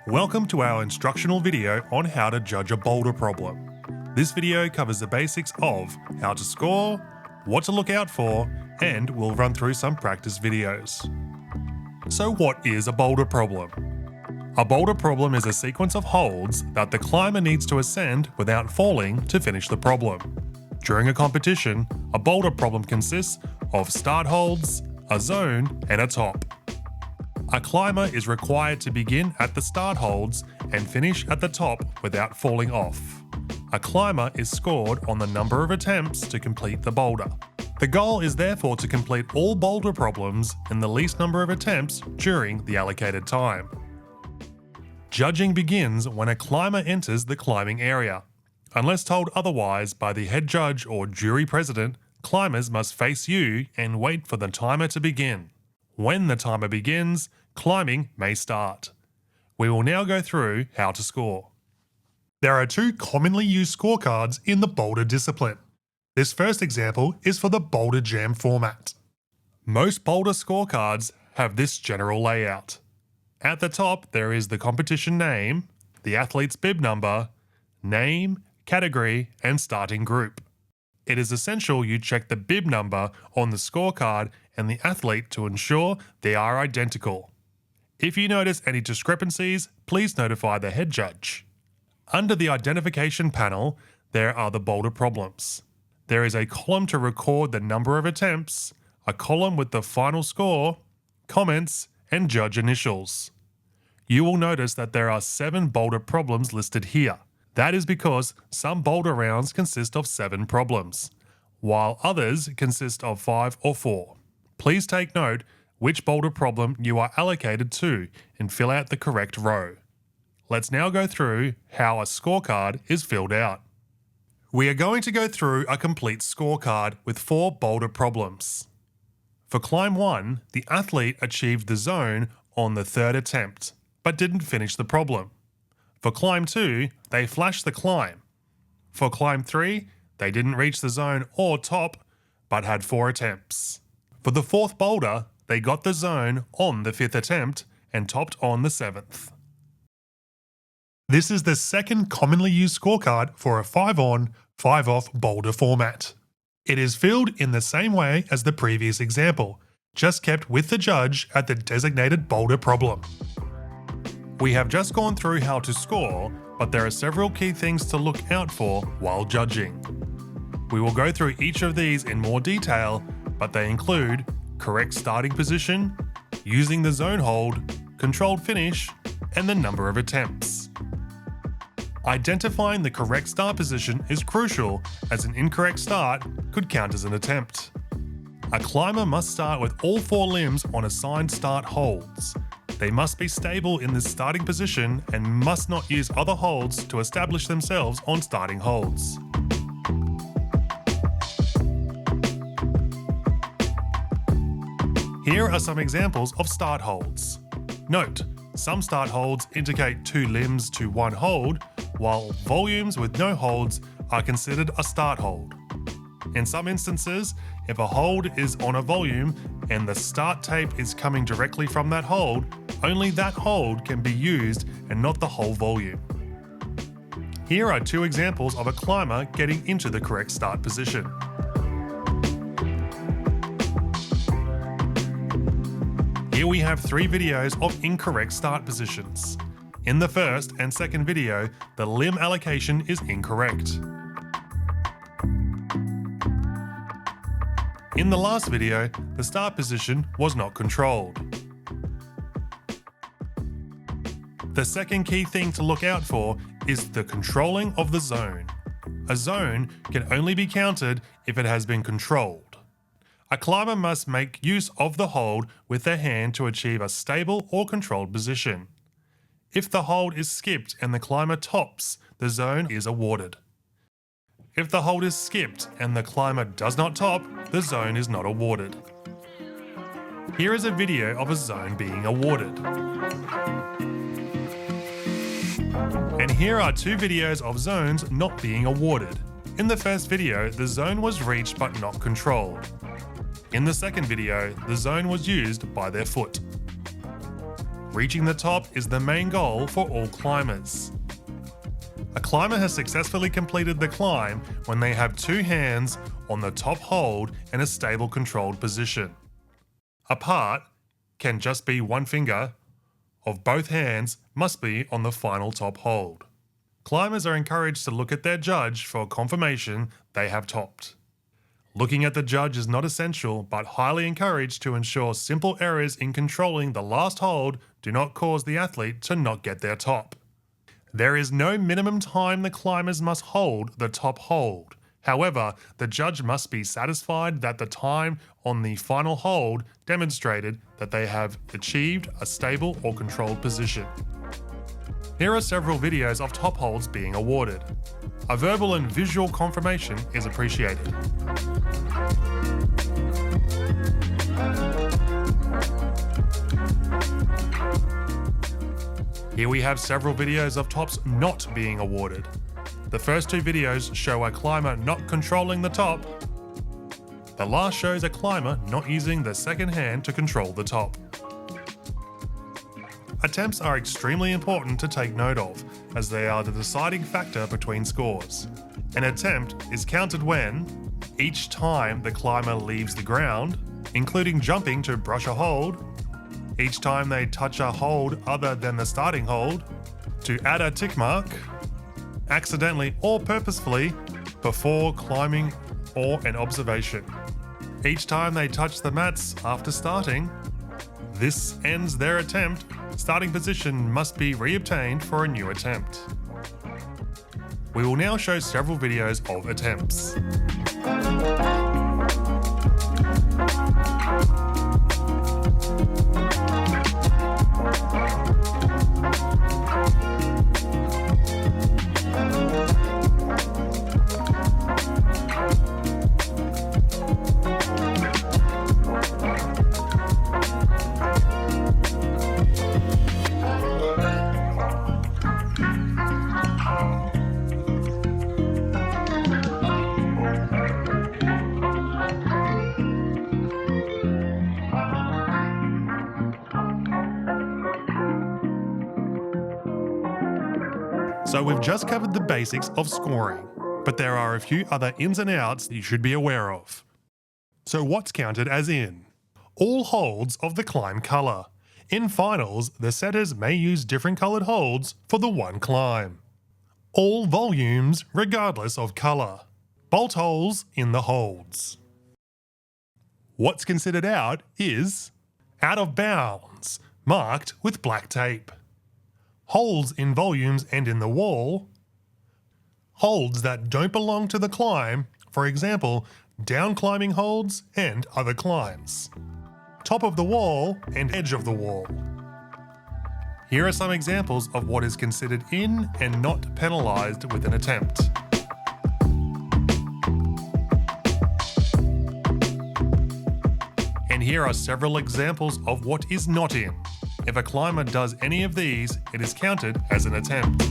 Welcome to our instructional video on how to judge a boulder problem. This video covers the basics of how to score, what to look out for, and we'll run through some practice videos. So what is a boulder problem? A boulder problem is a sequence of holds that the climber needs to ascend without falling to finish the problem. During a competition, a boulder problem consists of start holds, a zone, and a top. A climber is required to begin at the start holds and finish at the top without falling off. A climber is scored on the number of attempts to complete the boulder. The goal is therefore to complete all boulder problems in the least number of attempts during the allocated time. Judging begins when a climber enters the climbing area. Unless told otherwise by the head judge or jury president, climbers must face you and wait for the timer to begin. When the timer begins, climbing may start. We will now go through how to score. There are two commonly used scorecards in the boulder discipline. This first example is for the Boulder Jam format. Most boulder scorecards have this general layout. At the top, there is the competition name, the athlete's bib number, name, category, and starting group. It is essential you check the bib number on the scorecard and the athlete to ensure they are identical. If you notice any discrepancies, please notify the head judge. Under the identification panel, there are the boulder problems. There is a column to record the number of attempts, a column with the final score, comments, and judge initials. You will notice that there are 7 boulder problems listed here. That is because some boulder rounds consist of 7 problems, while others consist of 5 or 4. Please take note which boulder problem you are allocated to and fill out the correct row. Let's now go through how a scorecard is filled out. We are going to go through a complete scorecard with 4 boulder problems. For climb 1, the athlete achieved the zone on the 3rd attempt, but didn't finish the problem. For climb 2, they flashed the climb. For climb 3, they didn't reach the zone or top, but had 4 attempts. For the 4th boulder, they got the zone on the 5th attempt and topped on the 7th. This is the second commonly used scorecard for a 5-on, 5-off boulder format. It is filled in the same way as the previous example, just kept with the judge at the designated boulder problem. We have just gone through how to score, but there are several key things to look out for while judging. We will go through each of these in more detail, but they include correct starting position, using the zone hold, controlled finish, and the number of attempts. Identifying the correct start position is crucial, as an incorrect start could count as an attempt. A climber must start with all 4 limbs on assigned start holds. They must be stable in this starting position and must not use other holds to establish themselves on starting holds. Here are some examples of start holds. Note, some start holds indicate 2 limbs to 1 hold, while volumes with no holds are considered a start hold. In some instances, if a hold is on a volume and the start tape is coming directly from that hold, only that hold can be used and not the whole volume. Here are 2 examples of a climber getting into the correct start position. Here we have 3 videos of incorrect start positions. In the first and second video, the limb allocation is incorrect. In the last video, the start position was not controlled. The second key thing to look out for is the controlling of the zone. A zone can only be counted if it has been controlled. A climber must make use of the hold with their hand to achieve a stable or controlled position. If the hold is skipped and the climber tops, the zone is awarded. If the hold is skipped and the climber does not top, the zone is not awarded. Here is a video of a zone being awarded. And here are 2 videos of zones not being awarded. In the first video, the zone was reached but not controlled. In the second video, the zone was used by their foot. Reaching the top is the main goal for all climbers. A climber has successfully completed the climb when they have two hands on the top hold in a stable controlled position. A part can just be one finger of both hands must be on the final top hold. Climbers are encouraged to look at their judge for confirmation they have topped. Looking at the judge is not essential but highly encouraged to ensure simple errors in controlling the last hold do not cause the athlete to not get their top. There is no minimum time the climbers must hold the top hold. However, the judge must be satisfied that the time on the final hold demonstrated that they have achieved a stable or controlled position. Here are several videos of top holds being awarded. A verbal and visual confirmation is appreciated. Here we have several videos of tops not being awarded. The first two videos show a climber not controlling the top. The last shows a climber not using the second hand to control the top. Attempts are extremely important to take note of, as they are the deciding factor between scores. An attempt is counted when each time the climber leaves the ground, including jumping to brush a hold, each time they touch a hold other than the starting hold, to add a tick mark, accidentally or purposefully, before climbing, or an observation. Each time they touch the mats after starting, this ends their attempt. Starting position must be reobtained for a new attempt. We will now show several videos of attempts. So we've just covered the basics of scoring, but there are a few other ins and outs you should be aware of. So what's counted as in? All holds of the climb colour. In finals, the setters may use different coloured holds for the one climb. All volumes regardless of colour. Bolt holes in the holds. What's considered out is out of bounds, marked with black tape. Holes in volumes and in the wall. Holds that don't belong to the climb, for example, down climbing holds and other climbs. Top of the wall and edge of the wall. Here are some examples of what is considered in and not penalised with an attempt. And here are several examples of what is not in. If a climber does any of these, it is counted as an attempt.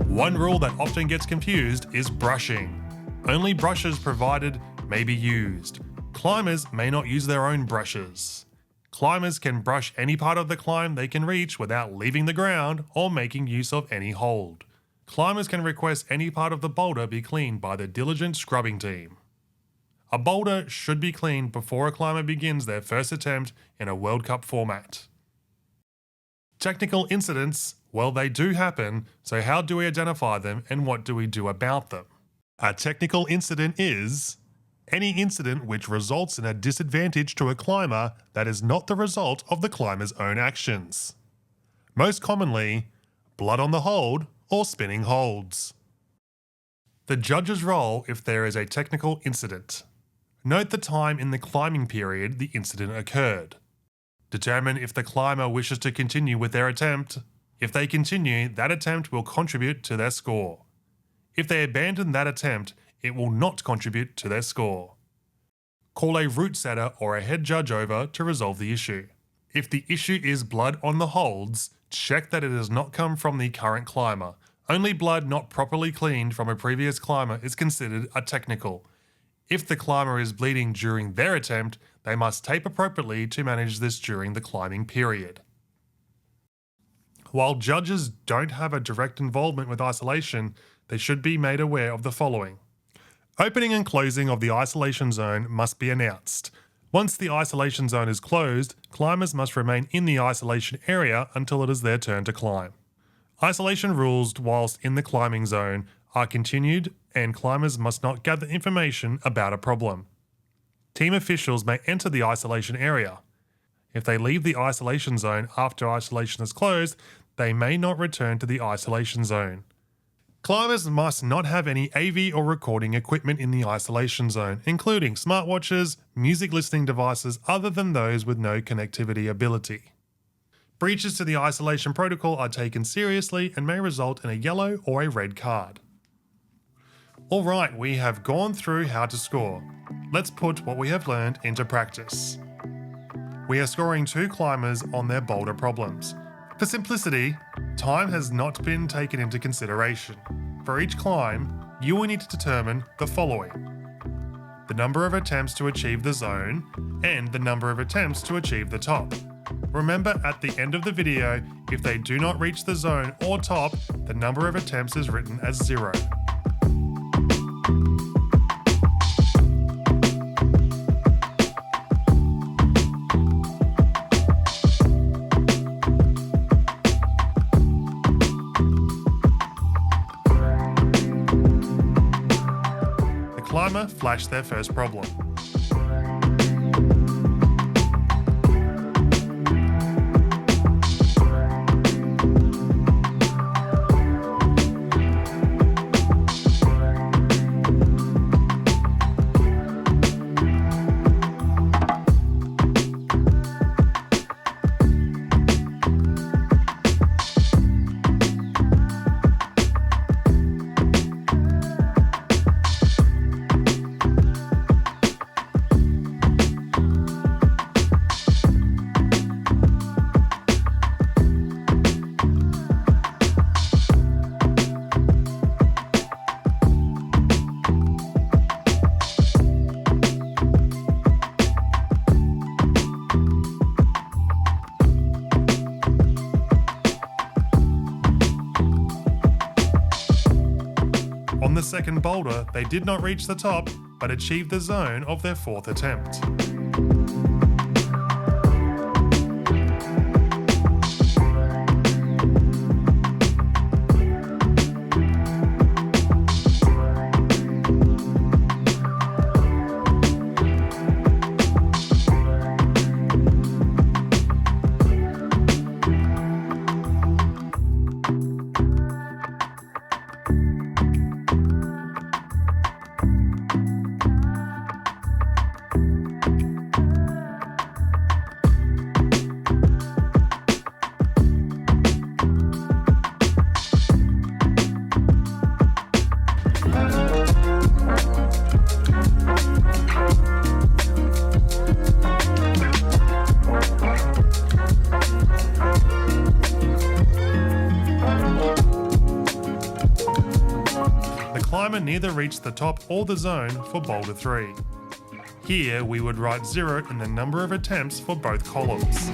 One rule that often gets confused is brushing. Only brushes provided may be used. Climbers may not use their own brushes. Climbers can brush any part of the climb they can reach without leaving the ground or making use of any hold. Climbers can request any part of the boulder be cleaned by the diligent scrubbing team. A boulder should be cleaned before a climber begins their first attempt in a World Cup format. Technical incidents, well, they do happen, so how do we identify them and what do we do about them? A technical incident is any incident which results in a disadvantage to a climber that is not the result of the climber's own actions. Most commonly, blood on the hold or spinning holds. The judge's role if there is a technical incident. Note the time in the climbing period the incident occurred. Determine if the climber wishes to continue with their attempt. If they continue, that attempt will contribute to their score. If they abandon that attempt, it will not contribute to their score. Call a route setter or a head judge over to resolve the issue. If the issue is blood on the holds, check that it has not come from the current climber. Only blood not properly cleaned from a previous climber is considered a technical. If the climber is bleeding during their attempt, they must tape appropriately to manage this during the climbing period. While judges don't have a direct involvement with isolation, they should be made aware of the following. Opening and closing of the isolation zone must be announced. Once the isolation zone is closed, climbers must remain in the isolation area until it is their turn to climb. Isolation rules whilst in the climbing zone are continued, and climbers must not gather information about a problem. Team officials may enter the isolation area. If they leave the isolation zone after isolation is closed, they may not return to the isolation zone. Climbers must not have any AV or recording equipment in the isolation zone, including smartwatches, music listening devices other than those with no connectivity ability. Breaches to the isolation protocol are taken seriously and may result in a yellow or a red card. Alright, we have gone through how to score. Let's put what we have learned into practice. We are scoring 2 climbers on their boulder problems. For simplicity, time has not been taken into consideration. For each climb, you will need to determine the following: the number of attempts to achieve the zone and the number of attempts to achieve the top. Remember, at the end of the video, if they do not reach the zone or top, the number of attempts is written as 0. Climber flashed their first problem. On the second boulder, they did not reach the top, but achieved the zone of their 4th attempt. Climber neither reached the top or the zone for boulder 3. Here we would write 0 in the number of attempts for both columns.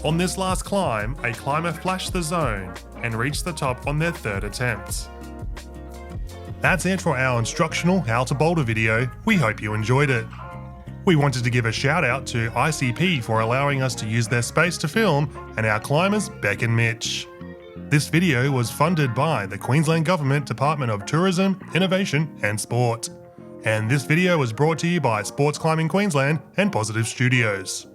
On this last climb, a climber flashed the zone and reached the top on their 3rd attempt. That's it for our instructional How to Boulder video. We hope you enjoyed it. We wanted to give a shout out to ICP for allowing us to use their space to film, and our climbers Beck and Mitch. This video was funded by the Queensland Government Department of Tourism, Innovation and Sport. And this video was brought to you by Sports Climbing Queensland and Positive Studios.